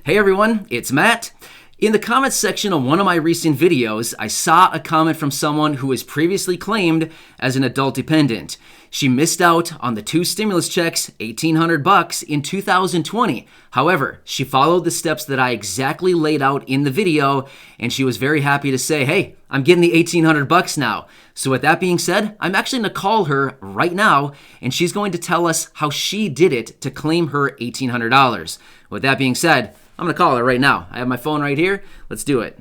Hey everyone, it's Matt. In the comments section of one of my recent videos, I saw a comment from someone who was previously claimed as an adult dependent. She missed out on the 2 stimulus checks, $1,800 in 2020. However, she followed the steps that I exactly laid out in the video, and she was very happy to say, hey, I'm getting the $1,800 now. So with that being said, I'm actually going to call her right now, and she's going to tell us how she did it to claim her $1,800. With that being said, I'm going to call her right now. I have my phone right here. Let's do it.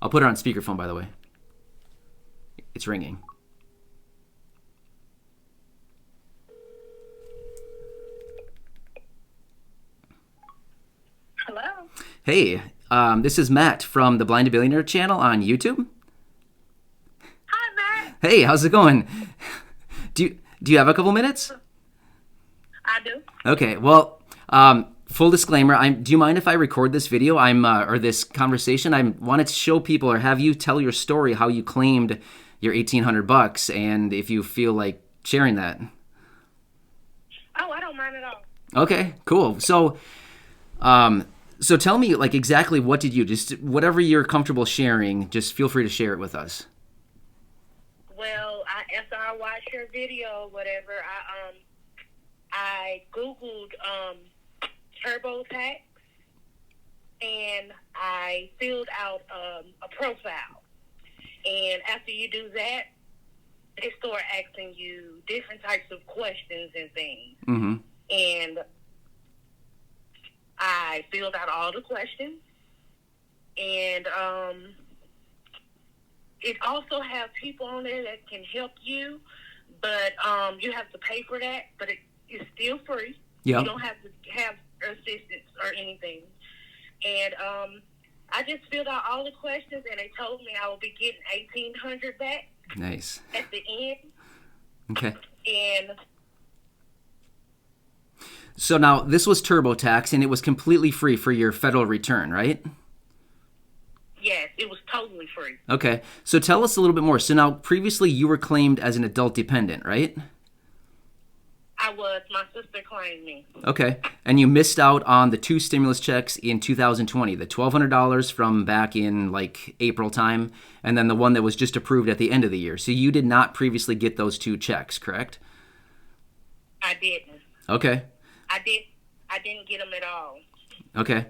I'll put her on speakerphone, by the way. It's ringing. Hello. Hey, this is Matt from the Blind To Billionaire channel on YouTube. Hi, Matt. Hey, how's it going? Do you have a couple minutes? I do. Okay, well, full disclaimer, do you mind if I record this video or this conversation? I wanted to show people or have you tell your story, how you claimed your $1,800, and if you feel like sharing that. Oh, I don't mind at all. Okay, cool. So tell me, like, exactly what did you, just whatever you're comfortable sharing, just feel free to share it with us. Well, after I watched your video, whatever, I Googled TurboTax, and I filled out a profile. And after you do that, they start asking you different types of questions and things. Mm-hmm. And I filled out all the questions. And it also has people on there that can help you, but you have to pay for that, but it's still free. Yep. You don't have to have assistance or anything. And I just filled out all the questions, and they told me I will be getting $1,800 back. Nice. At the end. Okay. And so now this was TurboTax, and it was completely free for your federal return, right? yes, it was totally free. Okay. So tell us a little bit more. So now previously you were claimed as an adult dependent, right? I was. My sister claimed me. Okay. And you missed out on the 2 stimulus checks in 2020, the $1,200 from back in like April time, and then the one that was just approved at the end of the year. So you did not previously get those 2 checks, correct? I didn't. Okay. I didn't get them at all. Okay.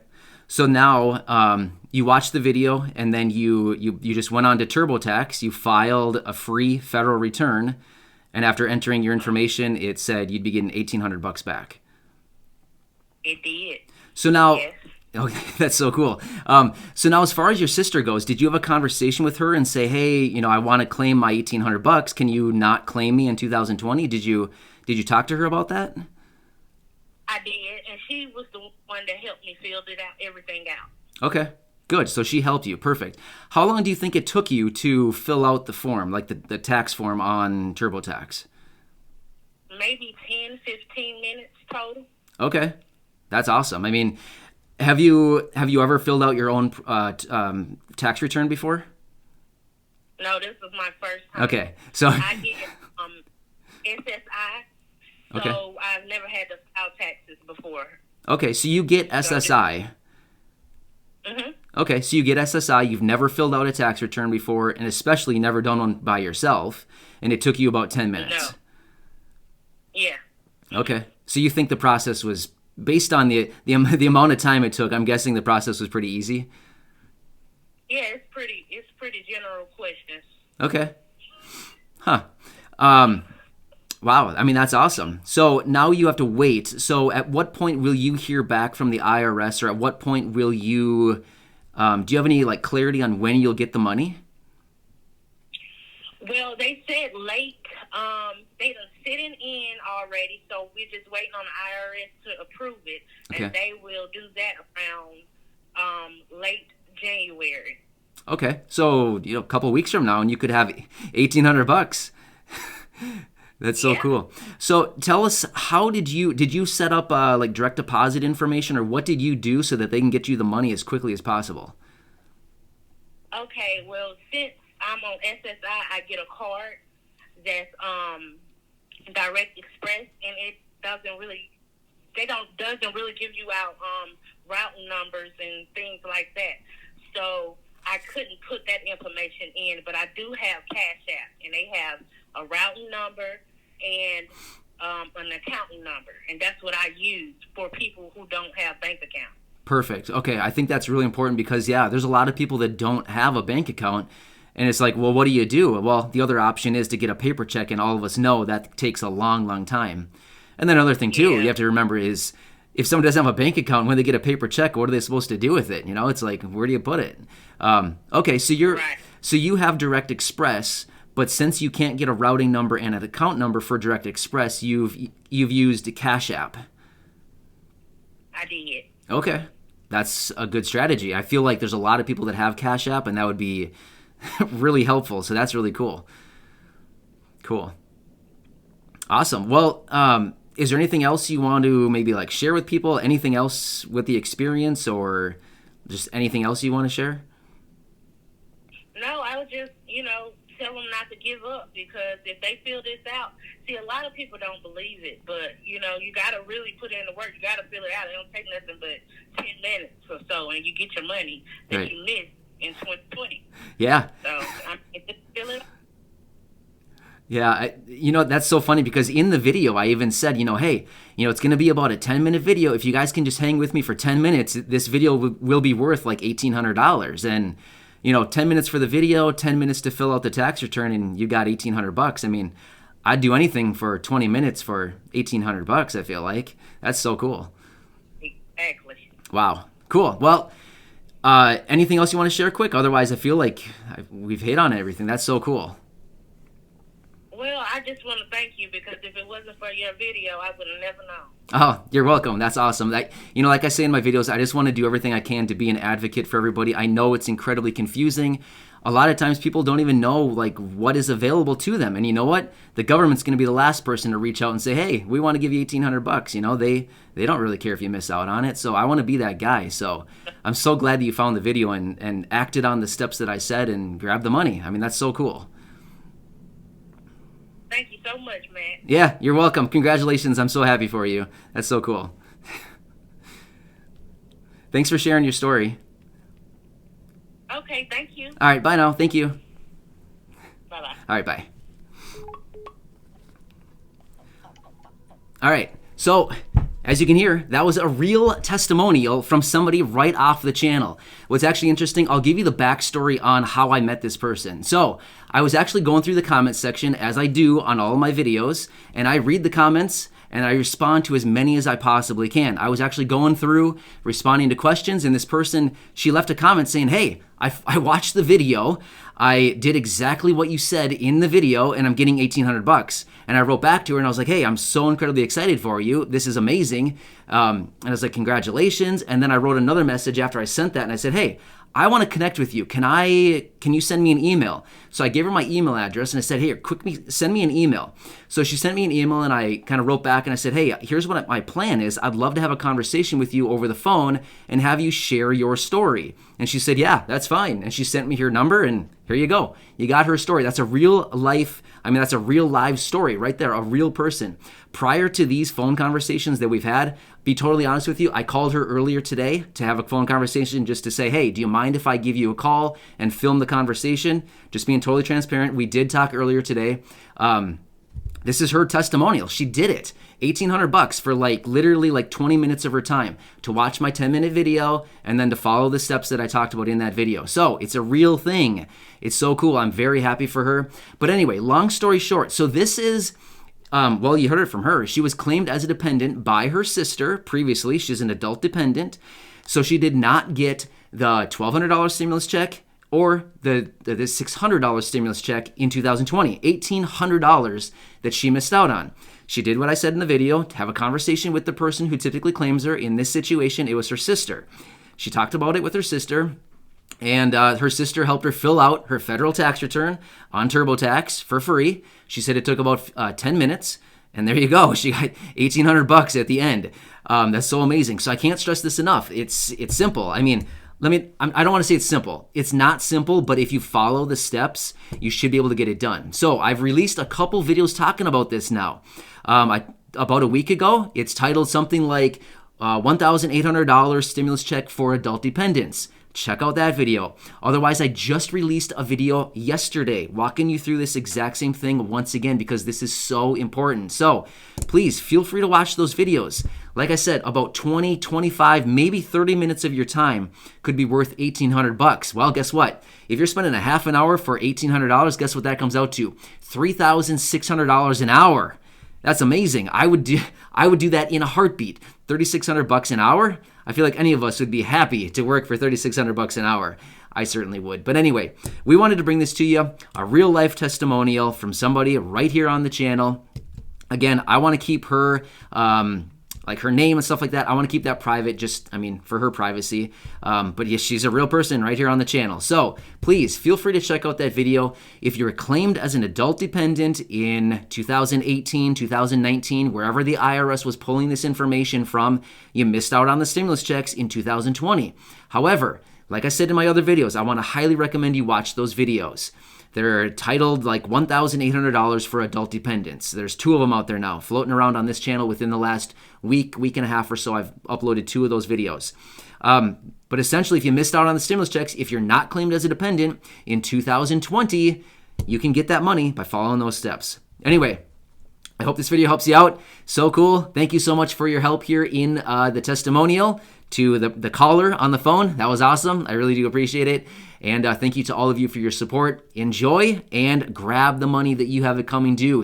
So now you watched the video, and then you just went on to TurboTax. You filed a free federal return, and after entering your information, it said you'd be getting $1,800 back. It did. So now, yes. Okay, that's so cool. So now, as far as your sister goes, did you have a conversation with her and say, "Hey, I want to claim my $1,800. Can you not claim me in 2020?" Did you talk to her about that? I did, and she was the one that helped me fill everything out. Okay, good. So she helped you. Perfect. How long do you think it took you to fill out the form, like the tax form on TurboTax? Maybe 10, 15 minutes total. Okay, that's awesome. I mean, have you ever filled out your own tax return before? No, this was my first time. Okay, so I get SSI. So okay. I've never had to file taxes before. Okay, so you get SSI. Mm-hmm. Okay, so you get SSI. You've never filled out a tax return before, and especially never done one by yourself, and it took you about 10 minutes. No. Yeah. Okay, so you think the process was, based on the amount of time it took, I'm guessing the process was pretty easy? Yeah, it's pretty general questions. Okay. Huh. Wow, I mean, that's awesome. So now you have to wait. So at what point will you hear back from the IRS, or at what point will you, do you have any like clarity on when you'll get the money? Well, they said late. They done sitting in already, so we're just waiting on the IRS to approve it. Okay. And they will do that around late January. Okay, so a couple weeks from now, and you could have $1,800. That's so cool. So tell us, how did you set up like direct deposit information, or what did you do so that they can get you the money as quickly as possible? Okay, well, since I'm on SSI, I get a card that's Direct Express, and it doesn't really doesn't really give you out routing numbers and things like that. So I couldn't put that information in, but I do have Cash App, and they have a routing number and an accounting number, and that's what I use for people who don't have bank accounts. Perfect. Okay, I think that's really important because, yeah, there's a lot of people that don't have a bank account, and it's like, well, what do you do? Well, the other option is to get a paper check, and all of us know that takes a long, long time. And then another thing, too, you have to remember is if someone doesn't have a bank account, when they get a paper check, what are they supposed to do with it? You know, it's like, where do you put it? Okay, so you have Direct Express, but since you can't get a routing number and an account number for Direct Express, you've used Cash App. I did. Okay, that's a good strategy. I feel like there's a lot of people that have Cash App, and that would be really helpful. So that's really cool. Cool. Awesome. Well, is there anything else you want to maybe like share with people? Anything else with the experience, or just anything else you want to share? No, I would just, tell them not to give up, because if they fill this out, see, a lot of people don't believe it, but, you got to really put in the work. You got to fill it out. It don't take nothing but 10 minutes or so, and you get your money that you missed in 2020. Yeah. So, just fill it out. Yeah, that's so funny because in the video I even said, hey, it's going to be about a 10-minute video. If you guys can just hang with me for 10 minutes, this video will be worth like $1,800. And, 10 minutes for the video, 10 minutes to fill out the tax return, and you got $1,800. I mean, I'd do anything for 20 minutes for $1,800, I feel like. That's so cool. Exactly. Wow. Cool. Well, anything else you want to share quick? Otherwise, I feel like we've hit on everything. That's so cool. Well, I just want to thank you, because if it wasn't for your video, I would have never known. Oh, you're welcome. That's awesome. Like I say in my videos, I just want to do everything I can to be an advocate for everybody. I know it's incredibly confusing. A lot of times people don't even know like what is available to them. And you know what? The government's going to be the last person to reach out and say, hey, we want to give you $1,800. They don't really care if you miss out on it. So I want to be that guy. So I'm so glad that you found the video and acted on the steps that I said and grabbed the money. I mean, that's so cool. Thank you so much, man. Yeah, you're welcome. Congratulations. I'm so happy for you. That's so cool. Thanks for sharing your story. Okay, thank you. All right, bye now. Thank you. Bye-bye. All right, bye. All right, so as you can hear, that was a real testimonial from somebody right off the channel. What's actually interesting, I'll give you the backstory on how I met this person. So I was actually going through the comment section, as I do on all of my videos, and I read the comments and I respond to as many as I possibly can. I was actually going through responding to questions, and this person, she left a comment saying, hey, I watched the video. I did exactly what you said in the video, and I'm getting $1,800. And I wrote back to her, and I was like, hey, I'm so incredibly excited for you. This is amazing. And I was like, congratulations. And then I wrote another message after I sent that, and I said, hey, I want to connect with you. Can you send me an email? So I gave her my email address, and I said, hey, send me an email. So she sent me an email, and I kind of wrote back, and I said, hey, here's what my plan is. I'd love to have a conversation with you over the phone and have you share your story. And she said, yeah, that's fine. And she sent me her number, and here you go. You got her story. That's a real live story right there, a real person. Prior to these phone conversations that we've had, be totally honest with you, I called her earlier today to have a phone conversation just to say, hey, do you mind if I give you a call and film the conversation? Just being totally transparent. We did talk earlier today. This is her testimonial. She did it. $1,800 for literally 20 minutes of her time to watch my 10-minute video and then to follow the steps that I talked about in that video. So it's a real thing. It's so cool. I'm very happy for her. But anyway, long story short, so this is, you heard it from her. She was claimed as a dependent by her sister previously. She's an adult dependent. So she did not get the $1,200 stimulus check or the $600 stimulus check in 2020, $1,800 that she missed out on. She did what I said in the video, to have a conversation with the person who typically claims her. In this situation, it was her sister. She talked about it with her sister, and her sister helped her fill out her federal tax return on TurboTax for free. She said it took about 10 minutes, and there you go. She got $1,800 at the end. That's so amazing. So I can't stress this enough. It's simple. I don't want to say it's simple. It's not simple, but if you follow the steps, you should be able to get it done. So I've released a couple videos talking about this now. about a week ago. It's titled something like $1,800 stimulus check for adult dependents. Check out that video. Otherwise, I just released a video yesterday walking you through this exact same thing once again because this is so important. So please feel free to watch those videos. Like I said, about 20, 25, maybe 30 minutes of your time could be worth $1,800. Well, guess what? If you're spending a half an hour for $1,800, guess what that comes out to? $3,600 an hour. That's amazing. I would do that in a heartbeat. $3,600 an hour. I feel like any of us would be happy to work for $3,600 an hour. I certainly would. But anyway, we wanted to bring this to you, a real life testimonial from somebody right here on the channel. Again, I want to keep her, like her name and stuff like that. I want to keep that private, for her privacy. But yes, she's a real person right here on the channel. So please feel free to check out that video. If you're claimed as an adult dependent in 2018, 2019, wherever the IRS was pulling this information from, you missed out on the stimulus checks in 2020. However, like I said in my other videos, I want to highly recommend you watch those videos. They're titled like $1,800 for adult dependents. There's 2 of them out there now floating around on this channel within the last week and a half or so. I've uploaded 2 of those videos. But essentially, if you missed out on the stimulus checks, if you're not claimed as a dependent in 2020, you can get that money by following those steps. Anyway, I hope this video helps you out. So cool. Thank you so much for your help here in the testimonial. To the caller on the phone. That was awesome. I really do appreciate it. And thank you to all of you for your support. Enjoy and grab the money that you have it coming due.